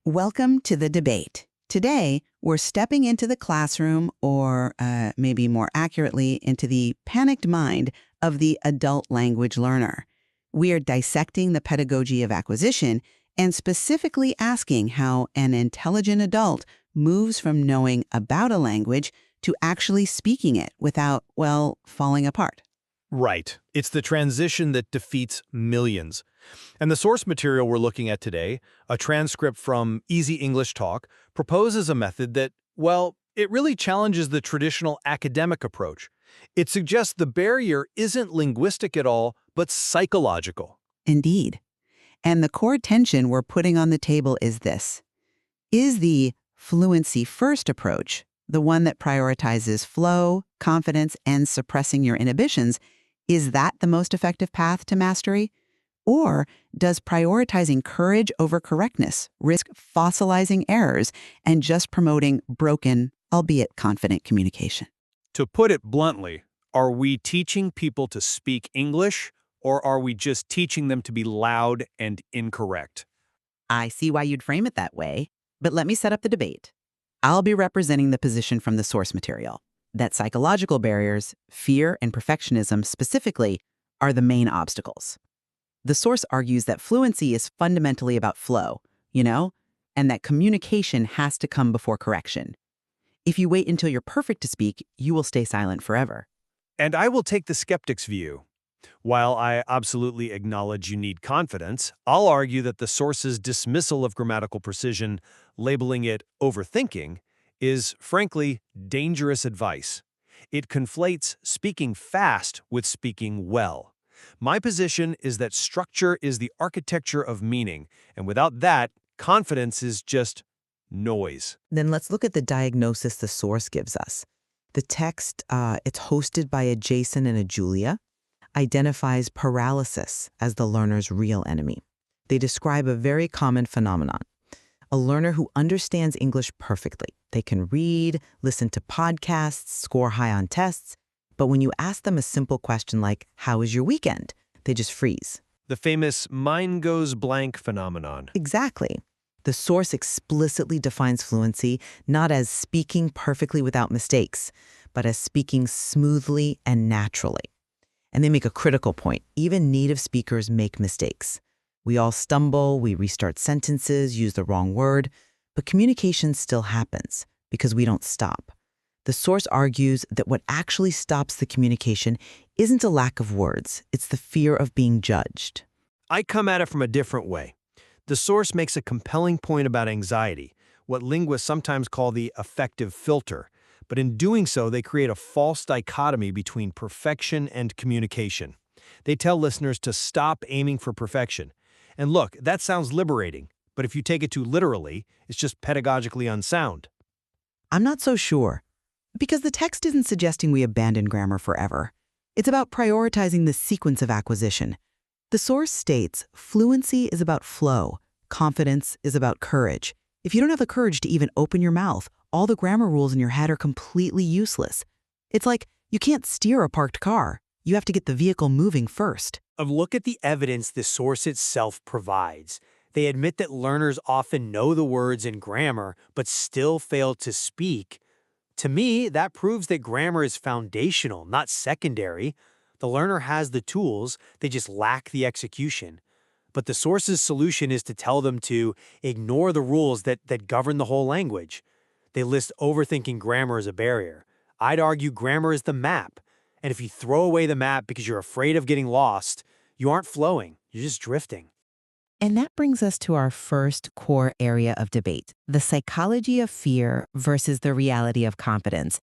Welcome to the debate. Today, we're stepping into the classroom, or maybe more accurately, into the panicked mind of the adult language learner. We are dissecting the pedagogy of acquisition and specifically asking how an intelligent adult moves from knowing about a language to actually speaking it without, well, falling apart. Right. It's the transition that defeats millions. And the source material we're looking at today, a transcript from Easy English Talk, proposes a method that, well, it really challenges the traditional academic approach. It suggests the barrier isn't linguistic at all, but psychological. Indeed. And the core tension we're putting on the table is this. Is the fluency-first approach, the one that prioritizes flow, confidence, and suppressing your inhibitions, is that the most effective path to mastery? Or does prioritizing courage over correctness risk fossilizing errors and just promoting broken, albeit confident communication? To put it bluntly, are we teaching people to speak English, or are we just teaching them to be loud and incorrect? I see why you'd frame it that way, but let me set up the debate. I'll be representing the position from the source material, that psychological barriers, fear and perfectionism specifically, are the main obstacles. The source argues that fluency is fundamentally about flow, and that communication has to come before correction. If you wait until you're perfect to speak, you will stay silent forever. And I will take the skeptic's view. While I absolutely acknowledge you need confidence, I'll argue that the source's dismissal of grammatical precision, labeling it overthinking, is, frankly, dangerous advice. It conflates speaking fast with speaking well. My position is that structure is the architecture of meaning, and without that, confidence is just noise. Then let's look at the diagnosis the source gives us. The text, it's hosted by a Jason and a Julia, identifies paralysis as the learner's real enemy. They describe a very common phenomenon. A learner who understands English perfectly. They can read, listen to podcasts, score high on tests, but when you ask them a simple question like, "How was your weekend?" they just freeze. The famous mind goes blank phenomenon. Exactly. The source explicitly defines fluency not as speaking perfectly without mistakes, but as speaking smoothly and naturally. And they make a critical point. Even native speakers make mistakes. We all stumble, we restart sentences, use the wrong word, but communication still happens because we don't stop. The source argues that what actually stops the communication isn't a lack of words, it's the fear of being judged. I come at it from a different way. The source makes a compelling point about anxiety, what linguists sometimes call the affective filter, but in doing so, they create a false dichotomy between perfection and communication. They tell listeners to stop aiming for perfection. And look, that sounds liberating, but if you take it too literally, it's just pedagogically unsound. I'm not so sure, because the text isn't suggesting we abandon grammar forever. It's about prioritizing the sequence of acquisition. The source states fluency is about flow, confidence is about courage. If you don't have the courage to even open your mouth, all the grammar rules in your head are completely useless. It's like you can't steer a parked car. You have to get the vehicle moving first. Look at the evidence the source itself provides. They admit that learners often know the words in grammar, but still fail to speak. To me, that proves that grammar is foundational, not secondary. The learner has the tools, they just lack the execution. But the source's solution is to tell them to ignore the rules that govern the whole language. They list overthinking grammar as a barrier. I'd argue grammar is the map. And if you throw away the map because you're afraid of getting lost, you aren't flowing, you're just drifting. And that brings us to our first core area of debate, the psychology of fear versus the reality of confidence.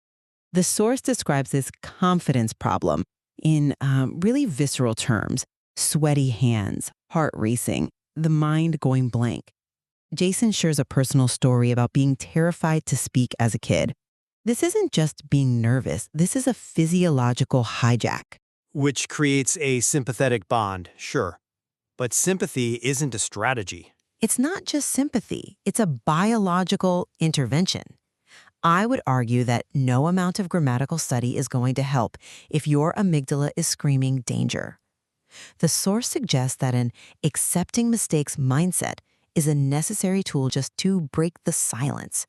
The source describes this confidence problem in really visceral terms: sweaty hands, heart racing, the mind going blank. Jason shares a personal story about being terrified to speak as a kid. This isn't just being nervous, this is a physiological hijack. Which creates a sympathetic bond, sure. But sympathy isn't a strategy. It's not just sympathy, it's a biological intervention. I would argue that no amount of grammatical study is going to help if your amygdala is screaming danger. The source suggests that an accepting mistakes mindset is a necessary tool just to break the silence.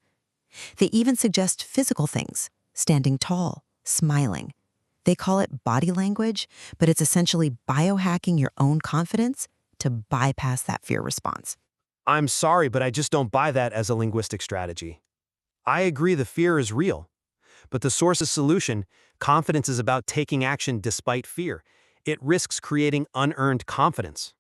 They even suggest physical things, standing tall, smiling. They call it body language, but it's essentially biohacking your own confidence to bypass that fear response. I'm sorry, but I just don't buy that as a linguistic strategy. I agree the fear is real, but the source's solution, confidence is about taking action despite fear. It risks creating unearned confidence.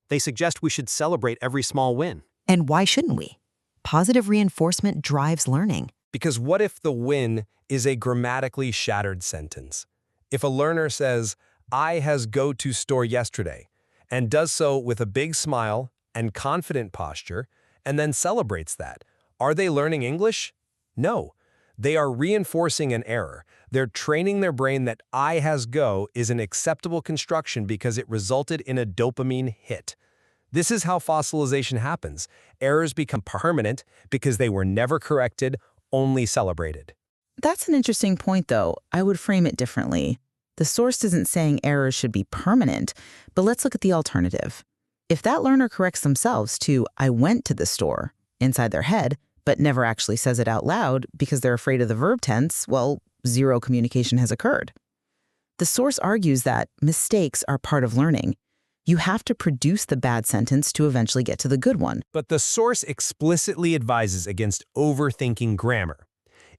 They suggest we should celebrate every small win. And why shouldn't we? Positive reinforcement drives learning. Because what if the win is a grammatically shattered sentence? If a learner says, "I has go to store yesterday," and does so with a big smile and confident posture, and then celebrates that, are they learning English? No. They are reinforcing an error. They're training their brain that "I has go" is an acceptable construction because it resulted in a dopamine hit. This is how fossilization happens. Errors become permanent because they were never corrected, only celebrated. That's an interesting point, though. I would frame it differently. The source isn't saying errors should be permanent, but let's look at the alternative. If that learner corrects themselves to "I went to the store" inside their head, but never actually says it out loud because they're afraid of the verb tense, well, zero communication has occurred. The source argues that mistakes are part of learning. You have to produce the bad sentence to eventually get to the good one. But the source explicitly advises against overthinking grammar.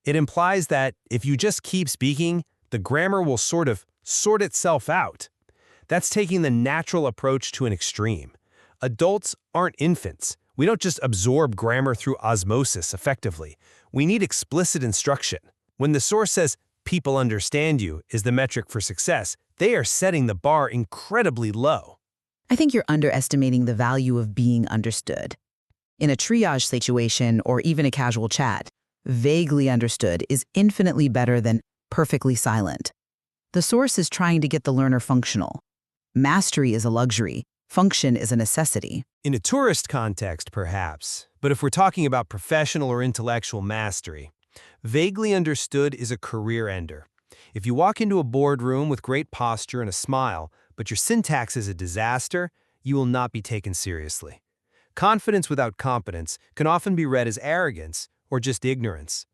It implies that if you just keep speaking, the grammar will sort of sort itself out. That's taking the natural approach to an extreme. Adults aren't infants. We don't just absorb grammar through osmosis effectively. We need explicit instruction. When the source says, "people understand you" is the metric for success, they are setting the bar incredibly low. I think you're underestimating the value of being understood. In a triage situation or even a casual chat, vaguely understood is infinitely better than perfectly silent. The source is trying to get the learner functional. Mastery is a luxury. Function is a necessity. In a tourist context, perhaps, but if we're talking about professional or intellectual mastery, vaguely understood is a career ender. If you walk into a boardroom with great posture and a smile, but your syntax is a disaster, you will not be taken seriously. Confidence without competence can often be read as arrogance or just ignorance.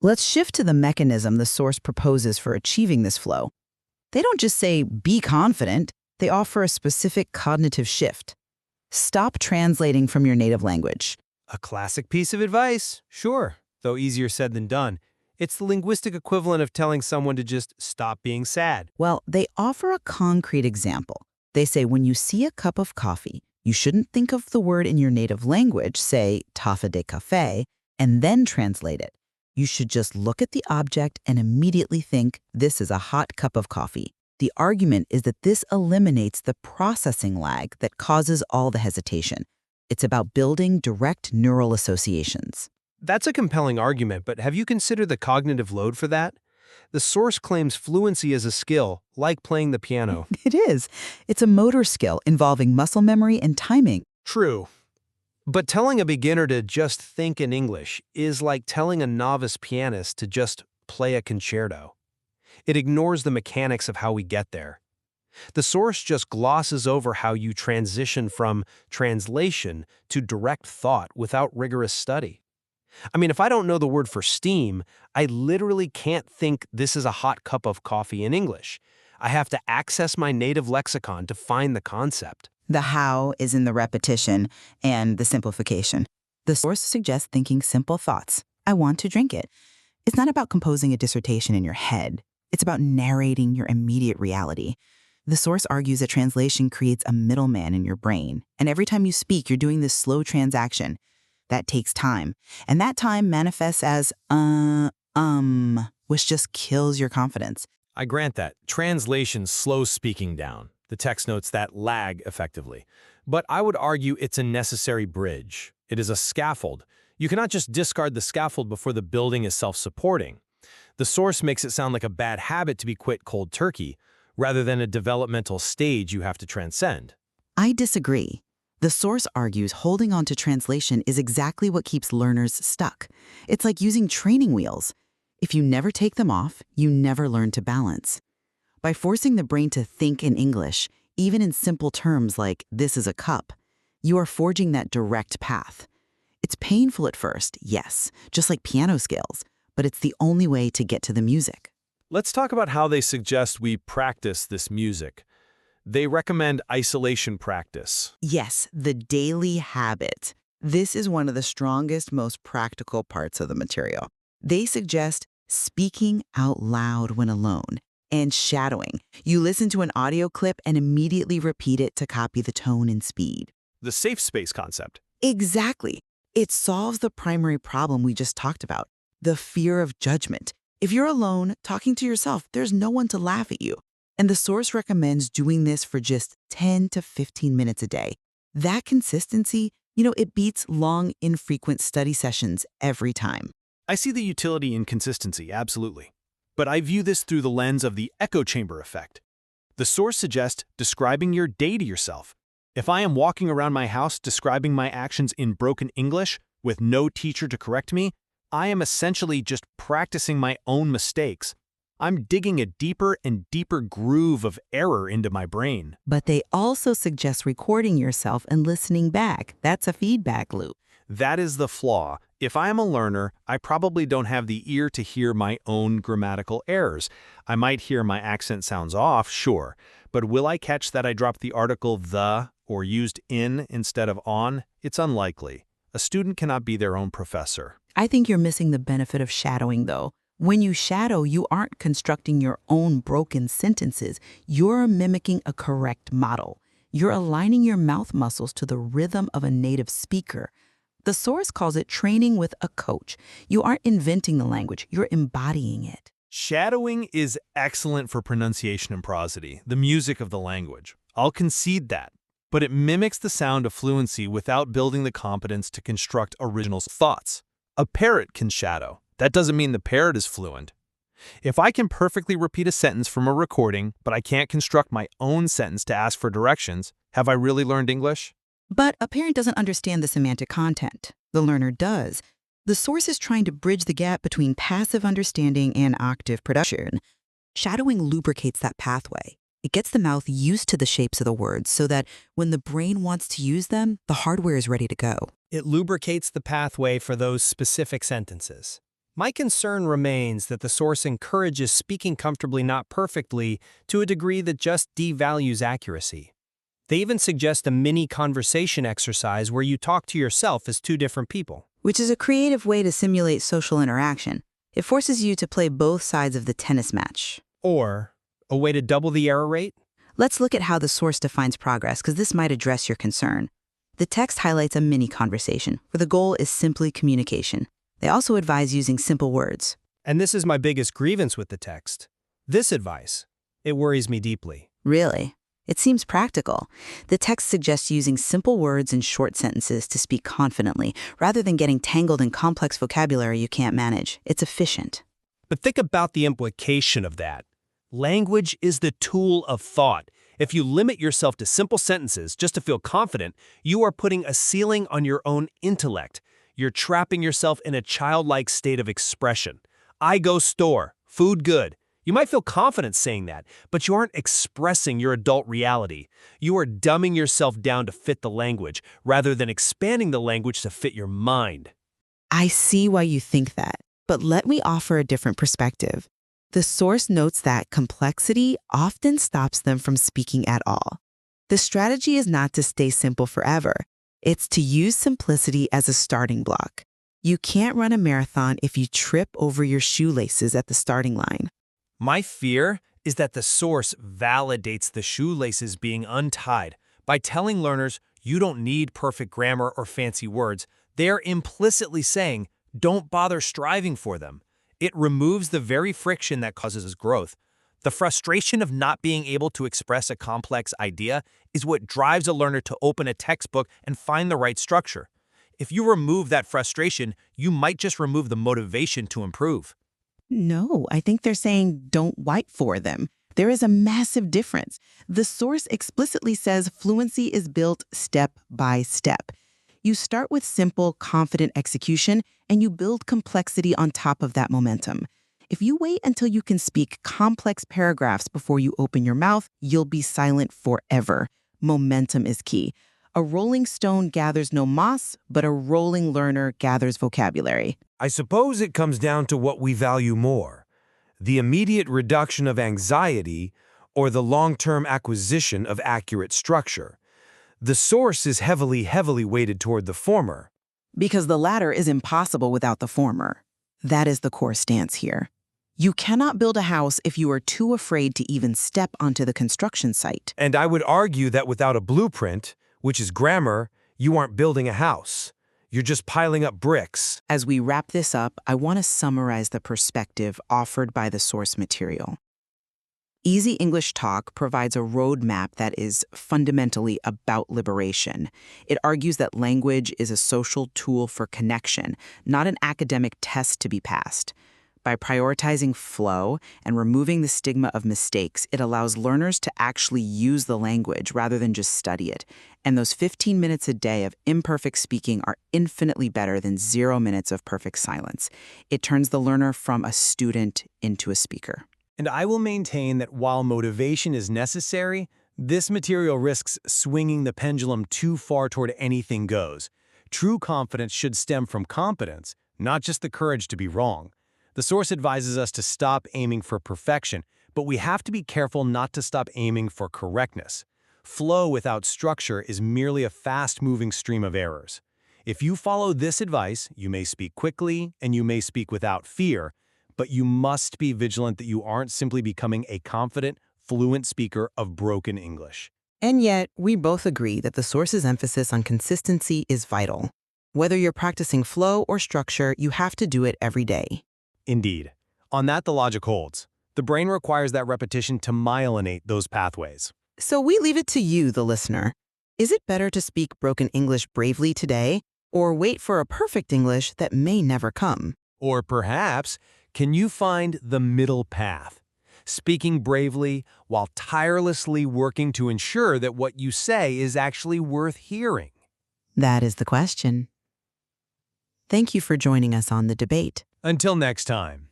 Let's shift to the mechanism the source proposes for achieving this flow. They don't just say, "be confident," they offer a specific cognitive shift. Stop translating from your native language. A classic piece of advice, sure, though easier said than done. It's the linguistic equivalent of telling someone to just stop being sad. Well, they offer a concrete example. They say when you see a cup of coffee, you shouldn't think of the word in your native language, say taza de café, and then translate it. You should just look at the object and immediately think, this is a hot cup of coffee. The argument is that this eliminates the processing lag that causes all the hesitation. It's about building direct neural associations. That's a compelling argument, but have you considered the cognitive load for that? The source claims fluency is a skill, like playing the piano. It is. It's a motor skill involving muscle memory and timing. True. But telling a beginner to just think in English is like telling a novice pianist to just play a concerto. It ignores the mechanics of how we get there. The source just glosses over how you transition from translation to direct thought without rigorous study. I mean, if I don't know the word for steam, I literally can't think this is a hot cup of coffee in English. I have to access my native lexicon to find the concept. The how is in the repetition and the simplification. The source suggests thinking simple thoughts. I want to drink it. It's not about composing a dissertation in your head. It's about narrating your immediate reality. The source argues that translation creates a middleman in your brain. And every time you speak, you're doing this slow transaction. That takes time. And that time manifests as which just kills your confidence. I grant that. Translation slows speaking down. The text notes that lag effectively. But I would argue it's a necessary bridge. It is a scaffold. You cannot just discard the scaffold before the building is self-supporting. The source makes it sound like a bad habit to be quit cold turkey, rather than a developmental stage you have to transcend. I disagree. The source argues holding on to translation is exactly what keeps learners stuck. It's like using training wheels. If you never take them off, you never learn to balance. By forcing the brain to think in English, even in simple terms like "this is a cup," You are forging that direct path. It's painful at first, yes, just like piano scales, but it's the only way to get to the music. Let's talk about how they suggest we practice this music. They recommend isolation practice. Yes, the daily habit. This is one of the strongest, most practical parts of the material. They suggest speaking out loud when alone and shadowing. You listen to an audio clip and immediately repeat it to copy the tone and speed. The safe space concept. Exactly. It solves the primary problem we just talked about, the fear of judgment. If you're alone, talking to yourself, there's no one to laugh at you. And the source recommends doing this for just 10 to 15 minutes a day. That consistency, it beats long, infrequent study sessions every time. I see the utility in consistency, absolutely. But I view this through the lens of the echo chamber effect. The source suggests describing your day to yourself. If I am walking around my house describing my actions in broken English with no teacher to correct me, I am essentially just practicing my own mistakes. I'm digging a deeper and deeper groove of error into my brain. But they also suggest recording yourself and listening back. That's a feedback loop. That is the flaw. If I am a learner, I probably don't have the ear to hear my own grammatical errors. I might hear my accent sounds off, sure, but will I catch that I dropped the article the or used in instead of on? It's unlikely. A student cannot be their own professor. I think you're missing the benefit of shadowing, though. When you shadow, you aren't constructing your own broken sentences. You're mimicking a correct model. You're aligning your mouth muscles to the rhythm of a native speaker. The source calls it training with a coach. You aren't inventing the language, you're embodying it. Shadowing is excellent for pronunciation and prosody, the music of the language. I'll concede that. But it mimics the sound of fluency without building the competence to construct original thoughts. A parrot can shadow. That doesn't mean the parrot is fluent. If I can perfectly repeat a sentence from a recording, but I can't construct my own sentence to ask for directions, have I really learned English? But a parent doesn't understand the semantic content. The learner does. The source is trying to bridge the gap between passive understanding and active production. Shadowing lubricates that pathway. It gets the mouth used to the shapes of the words so that when the brain wants to use them, the hardware is ready to go. It lubricates the pathway for those specific sentences. My concern remains that the source encourages speaking comfortably, not perfectly, to a degree that just devalues accuracy. They even suggest a mini conversation exercise where you talk to yourself as two different people. Which is a creative way to simulate social interaction. It forces you to play both sides of the tennis match. Or a way to double the error rate? Let's look at how the source defines progress, because this might address your concern. The text highlights a mini conversation, where the goal is simply communication. They also advise using simple words. And this is my biggest grievance with the text. This advice, it worries me deeply. Really? It seems practical. The text suggests using simple words and short sentences to speak confidently, rather than getting tangled in complex vocabulary you can't manage. It's efficient. But think about the implication of that. Language is the tool of thought. If you limit yourself to simple sentences just to feel confident, you are putting a ceiling on your own intellect. You're trapping yourself in a childlike state of expression. I go store, food good. You might feel confident saying that, but you aren't expressing your adult reality. You are dumbing yourself down to fit the language, rather than expanding the language to fit your mind. I see why you think that, but let me offer a different perspective. The source notes that complexity often stops them from speaking at all. The strategy is not to stay simple forever. It's to use simplicity as a starting block. You can't run a marathon if you trip over your shoelaces at the starting line. My fear is that the source validates the shoelaces being untied. By telling learners you don't need perfect grammar or fancy words, they're implicitly saying, don't bother striving for them. It removes the very friction that causes growth. The frustration of not being able to express a complex idea is what drives a learner to open a textbook and find the right structure. If you remove that frustration, you might just remove the motivation to improve. No, I think they're saying don't wait for them. There is a massive difference. The source explicitly says fluency is built step by step. You start with simple, confident execution, and you build complexity on top of that momentum. If you wait until you can speak complex paragraphs before you open your mouth, you'll be silent forever. Momentum is key. A rolling stone gathers no moss, but a rolling learner gathers vocabulary. I suppose it comes down to what we value more, the immediate reduction of anxiety or the long-term acquisition of accurate structure. The source is heavily weighted toward the former. Because the latter is impossible without the former. That is the core stance here. You cannot build a house if you are too afraid to even step onto the construction site. And I would argue that without a blueprint, which is grammar, you aren't building a house. You're just piling up bricks. As we wrap this up, I want to summarize the perspective offered by the source material. Easy English Talk provides a roadmap that is fundamentally about liberation. It argues that language is a social tool for connection, not an academic test to be passed. By prioritizing flow and removing the stigma of mistakes, it allows learners to actually use the language rather than just study it. And those 15 minutes a day of imperfect speaking are infinitely better than 0 minutes of perfect silence. It turns the learner from a student into a speaker. And I will maintain that while motivation is necessary, this material risks swinging the pendulum too far toward anything goes. True confidence should stem from competence, not just the courage to be wrong. The source advises us to stop aiming for perfection, but we have to be careful not to stop aiming for correctness. Flow without structure is merely a fast-moving stream of errors. If you follow this advice, you may speak quickly and you may speak without fear, but you must be vigilant that you aren't simply becoming a confident, fluent speaker of broken English. And yet, we both agree that the source's emphasis on consistency is vital. Whether you're practicing flow or structure, you have to do it every day. Indeed. On that, the logic holds. The brain requires that repetition to myelinate those pathways. So we leave it to you, the listener. Is it better to speak broken English bravely today, or wait for a perfect English that may never come? Or perhaps, can you find the middle path? Speaking bravely while tirelessly working to ensure that what you say is actually worth hearing. That is the question. Thank you for joining us on The Debate. Until next time.